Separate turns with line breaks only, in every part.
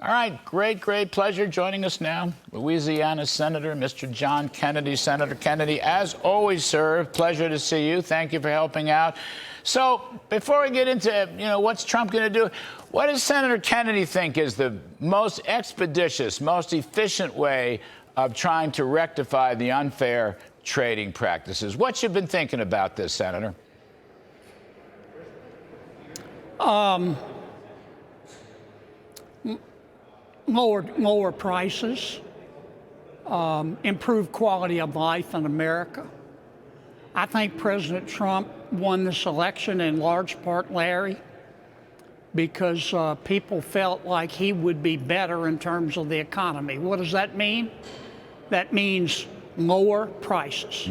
All right, great pleasure joining us now. Louisiana Senator, Mr. John Kennedy. Senator Kennedy, as always, sir, pleasure to see you. Thank you for helping out. So before we get into, what's Trump going to do, what does Senator Kennedy think is the most expeditious, most efficient way of trying to rectify the unfair trading practices? What you've been thinking about this, Senator?
Lower prices, improved quality of life in America. I think President Trump won this election in large part, Larry, because people felt like he would be better in terms of the economy. What does that mean? That means lower prices,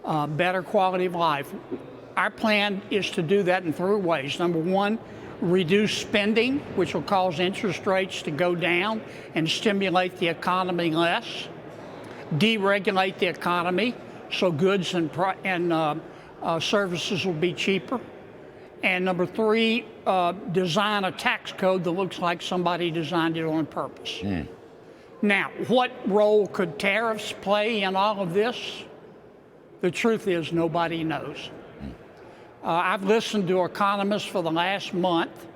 better quality of life. Our plan is to do that in three ways. Number one, reduce spending, which will cause interest rates to go down and stimulate the economy less. Deregulate the economy so goods and services will be cheaper. And number three, design a tax code that looks like somebody designed it on purpose. Now, what role could tariffs play in all of this? The truth is nobody knows. I've listened to economists for the last month.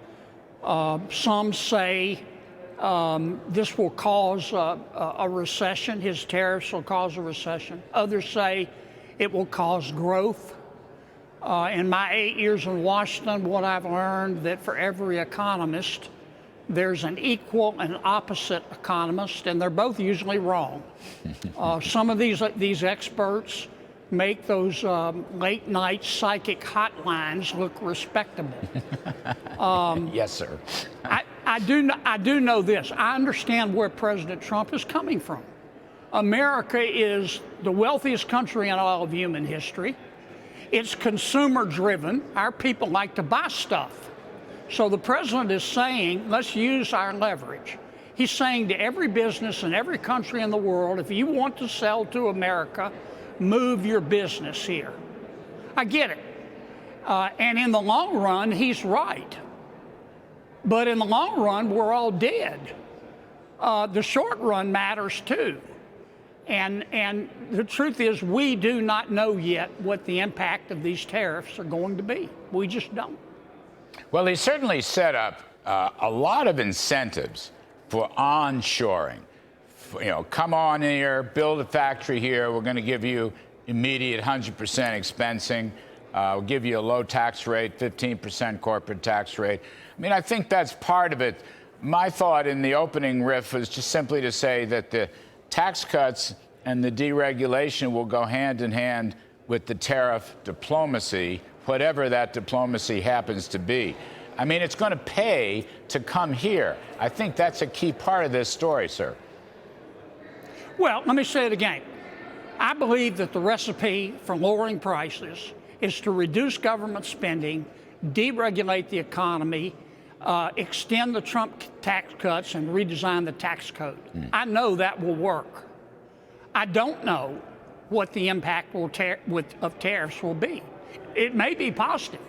Some say this will cause a recession. His tariffs will cause a recession. Others say it will cause growth. In my 8 years in Washington, what I've learned that for every economist, there's an equal and opposite economist, and they're both usually wrong. Some of these experts make those late-night psychic hotlines look respectable.
Yes, sir.
I do know this. I understand where President Trump is coming from. America is the wealthiest country in all of human history. It's consumer-driven. Our people like to buy stuff. So the president is saying, let's use our leverage. He's saying to every business in every country in the world, if you want to sell to America, move your business here. I get it. And in the long run, he's right. But in the long run, we're all dead. The short run matters too. And the truth is, we do not know yet what the impact of these tariffs are going to be. We just don't.
Well, he certainly set up a lot of incentives for onshoring. Come on here, build a factory here. We're going to give you immediate 100% expensing. We'll give you a low tax rate, 15% corporate tax rate. I mean, I think that's part of it. My thought in the opening riff was just simply to say that the tax cuts and the deregulation will go hand in hand with the tariff diplomacy, whatever that diplomacy happens to be. I mean, it's going to pay to come here. I think that's a key part of this story, sir.
Well, let me say it again. I believe that the recipe for lowering prices is to reduce government spending, deregulate the economy, extend the Trump tax cuts, and redesign the tax code. I know that will work. I don't know what the impact of tariffs will be. It may be positive,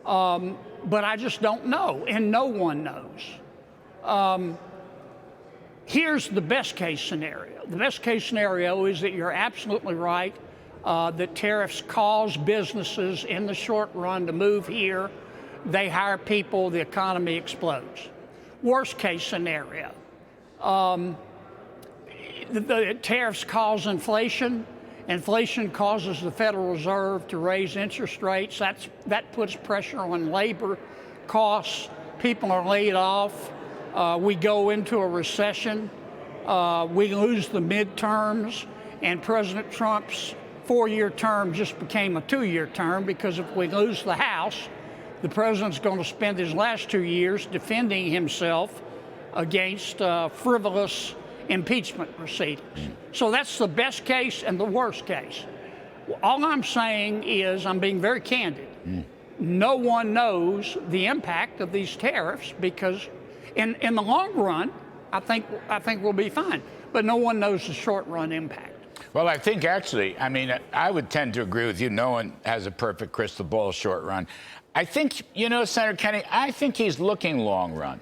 but I just don't know, and no one knows. Here's the best case scenario. The best case scenario is that you're absolutely right, that tariffs cause businesses in the short run to move here. They hire people, the economy explodes. Worst case scenario, the tariffs cause inflation. Inflation causes the Federal Reserve to raise interest rates. That puts pressure on labor costs. People are laid off. We go into a recession. We lose the midterms. And President Trump's 4-year term just became a 2-year term, because if we lose the House, the president's going to spend his last 2 years defending himself against frivolous impeachment proceedings. So that's the best case and the worst case. All I'm saying is, I'm being very candid. No one knows the impact of these tariffs, because in the long run, I think we'll be fine. But no one knows the short run impact.
Well, I think actually, I mean, I would tend to agree with you. No one has a perfect crystal ball short run. I think, Senator Kennedy, I think he's looking long run.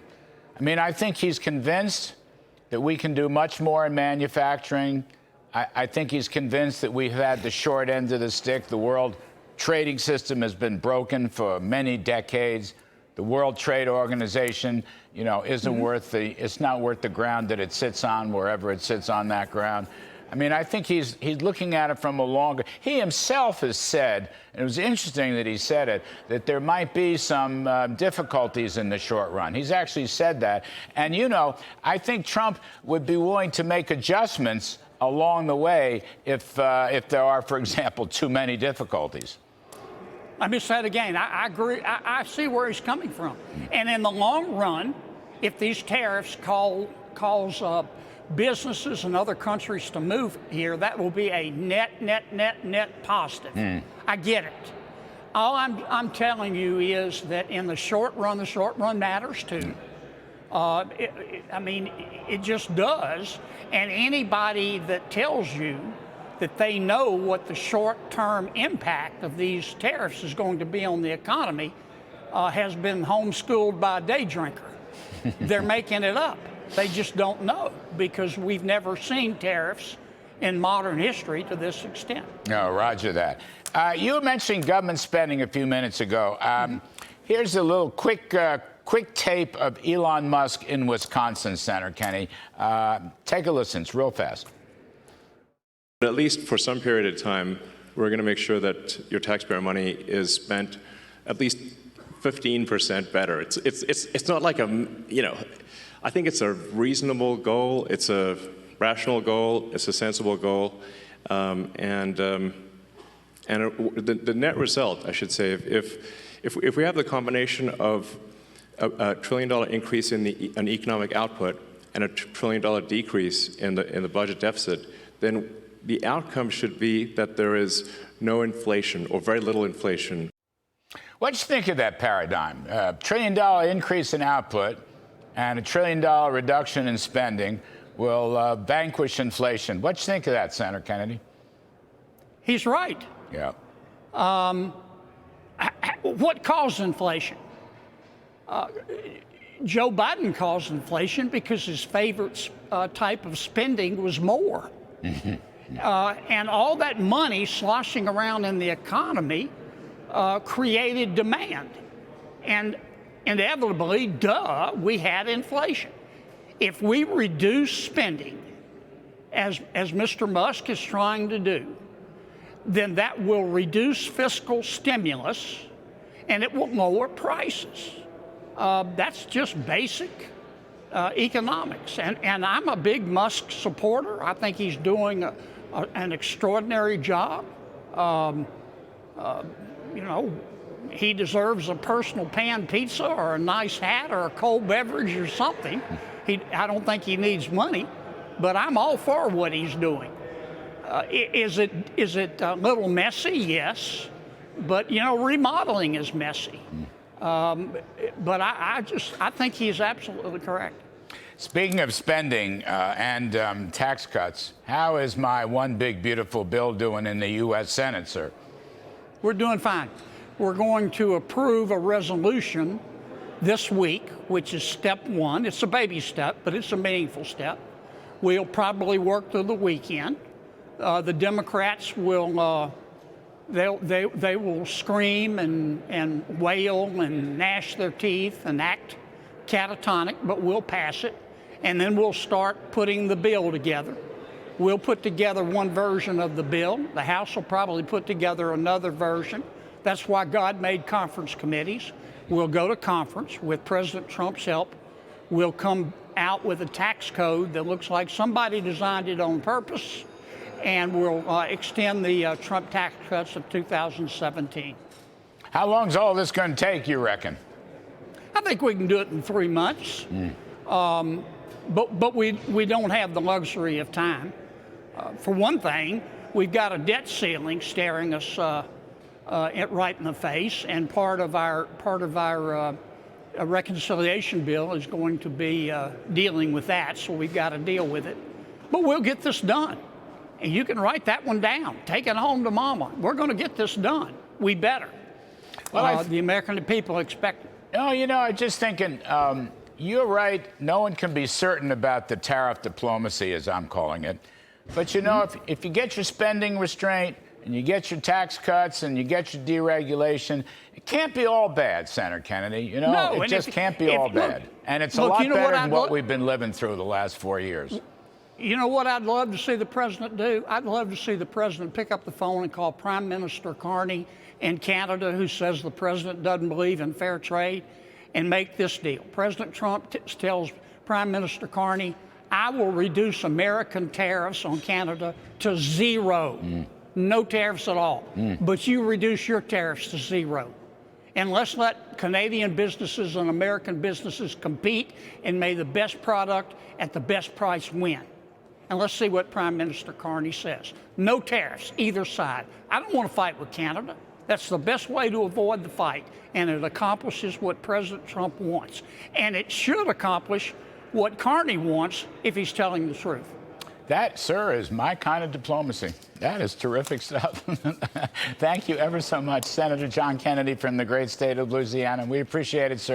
I mean, I think he's convinced that we can do much more in manufacturing. I think he's convinced that we've had the short end of the stick. The world trading system has been broken for many decades. The World Trade Organization, you know, isn't worth it's not worth the ground that it sits on, wherever it sits on that ground. I mean, I think he's looking at it from a longer. He himself has said, and it was interesting that he said it, that there might be some difficulties in the short run. He's actually said that. And, you know, I think Trump would be willing to make adjustments along the way if there are, for example, too many difficulties.
Let me say it again. I agree. I see where he's coming from. And in the long run, if these tariffs cause businesses and other countries to move here, that will be a net positive. I get it. All I'm telling you is that in the short run matters too. I mean, it just does. And anybody that tells you that they know what the short-term impact of these tariffs is going to be on the economy has been homeschooled by a day drinker. They're making it up. They just don't know, because we've never seen tariffs in modern history to this extent. No,
roger that. You were mentioning government spending a few minutes ago. Here's a little quick tape of Elon Musk in Wisconsin, Senator Kennedy. Take a listen. It's real fast.
At least for some period of time, we're going to make sure that your taxpayer money is spent at least 15% better. It's not like I think it's a reasonable goal. It's a rational goal. It's a sensible goal. And the net result, I should say, if we have the combination of a $1 trillion increase in an economic output and a $1 trillion decrease in the budget deficit, then the outcome should be that there is no inflation or very little inflation.
What do you think of that paradigm? $1 trillion increase in output and $1 trillion reduction in spending will vanquish inflation. What do you think of that, Senator Kennedy?
He's right.
Yeah.
What caused inflation? Joe Biden caused inflation because his favorite type of spending was more. And all that money sloshing around in the economy created demand. And inevitably, we had inflation. If we reduce spending, as Mr. Musk is trying to do, then that will reduce fiscal stimulus and it will lower prices. That's just basic economics. And I'm a big Musk supporter. I think he's doing an extraordinary job. You know, he deserves a personal pan pizza or a nice hat or a cold beverage or something. I don't think he needs money, but I'm all for what he's doing. Is it a little messy? Yes, but you know, remodeling is messy. But I think he's absolutely correct.
Speaking of spending and tax cuts, how is my one big beautiful bill doing in the U.S. Senate, sir?
We're doing fine. We're going to approve a resolution this week, which is step one. It's a baby step, but it's a meaningful step. We'll probably work through the weekend. The Democrats will they will scream and wail and gnash their teeth and act catatonic, but we'll pass it, and then we'll start putting the bill together. We'll put together one version of the bill. The House will probably put together another version. That's why God made conference committees. We'll go to conference with President Trump's help. We'll come out with a tax code that looks like somebody designed it on purpose, and we'll extend the Trump tax cuts of 2017.
How long is all this going to take, you reckon?
I think we can do it in 3 months. But we don't have the luxury of time. For one thing, we've got a debt ceiling staring us right in the face, and part of our reconciliation bill is going to be dealing with that, so we've got to deal with it. But we'll get this done. And you can write that one down. Take it home to mama. We're going to get this done. We better. Well, the American people expect it.
Oh, you know, I'm just thinking, you're right. No one can be certain about the tariff diplomacy, as I'm calling it. But you know, if you get your spending restraint and you get your tax cuts and you get your deregulation, it can't be all bad, Senator Kennedy. You know,
No,
it just can't be all bad. And it's a
look,
lot
you know
better
what
than what we've been living through the last 4 years.
You know what I'd love to see the president do? I'd love to see the president pick up the phone and call Prime Minister Carney in Canada, who says the president doesn't believe in fair trade, and make this deal. President Trump tells Prime Minister Carney, I will reduce American tariffs on Canada to zero. No tariffs at all. But you reduce your tariffs to zero. And let's let Canadian businesses and American businesses compete, and may the best product at the best price win. And let's see what Prime Minister Carney says. No tariffs, either side. I don't want to fight with Canada. That's the best way to avoid the fight. And it accomplishes what President Trump wants. And it should accomplish what Carney wants if he's telling the truth.
That, sir, is my kind of diplomacy. That is terrific stuff. Thank you ever so much, Senator John Kennedy from the great state of Louisiana. We appreciate it, sir.